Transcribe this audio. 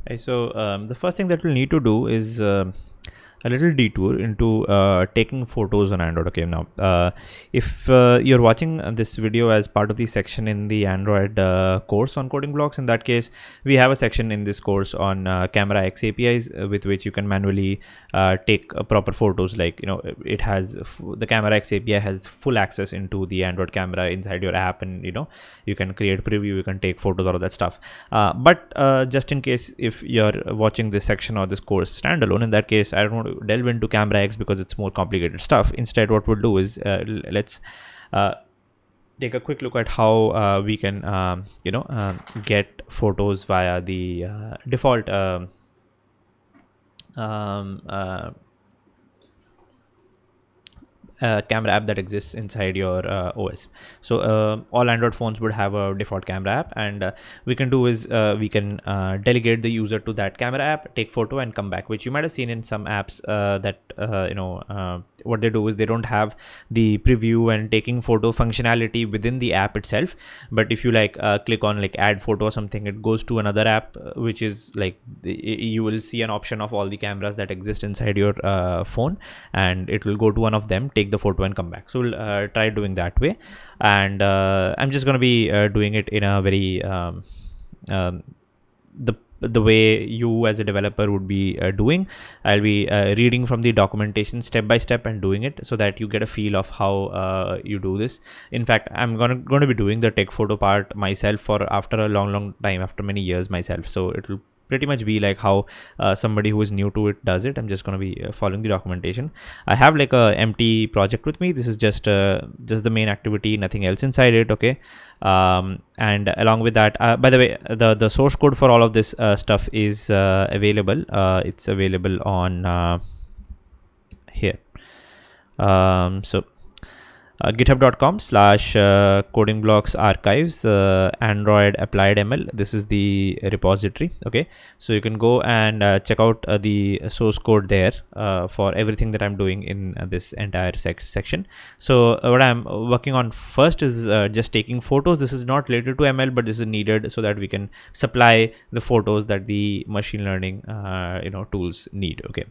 Okay, so the first thing that we'll need to do is a little detour into taking photos on Android. Okay, now if you're watching this video as part of the section in the Android course on coding blocks, in that case, we have a section in this course on Camera X APIs with which you can manually take proper photos. Like, you know, it has the Camera X API has full access into the Android camera inside your app, and you know, you can create preview, you can take photos, all of that stuff. But just in case if you're watching this section or this course standalone, in that case I don't want to delve into Camera X because it's more complicated stuff. Instead, what we'll do is let's take a quick look at how we can get photos via the default um, uh, camera app that exists inside your OS. So all Android phones would have a default camera app, and we can do is we can delegate the user to that camera app, take photo and come back, which you might have seen in some apps that what they do is they don't have the preview and taking photo functionality within the app itself. But if you click on like add photo or something, it goes to another app which is like you will see an option of all the cameras that exist inside your phone, and it will go to one of them, take the photo and come back. So we'll try doing that way, and I'm just going to be doing it in a very the way you as a developer would be doing. I'll be reading from the documentation step by step and doing it so that you get a feel of how you do this. In fact, I'm going to be doing the take photo part myself for after a long time, after many years myself. So it will pretty much be like how somebody who is new to it does it. I'm just going to be following the documentation. I have like a empty project with me. This is just the main activity, nothing else inside it. Okay, and along with that, by the way, the source code for all of this stuff is available. It's available on here. So github.com/coding blocks archives Android applied ML. This is the repository. Okay, so you can go and check out the source code there for everything that I'm doing in this entire section. So what I'm working on first is just taking photos. This is not related to ML, but this is needed so that we can supply the photos that the machine learning tools need. Okay.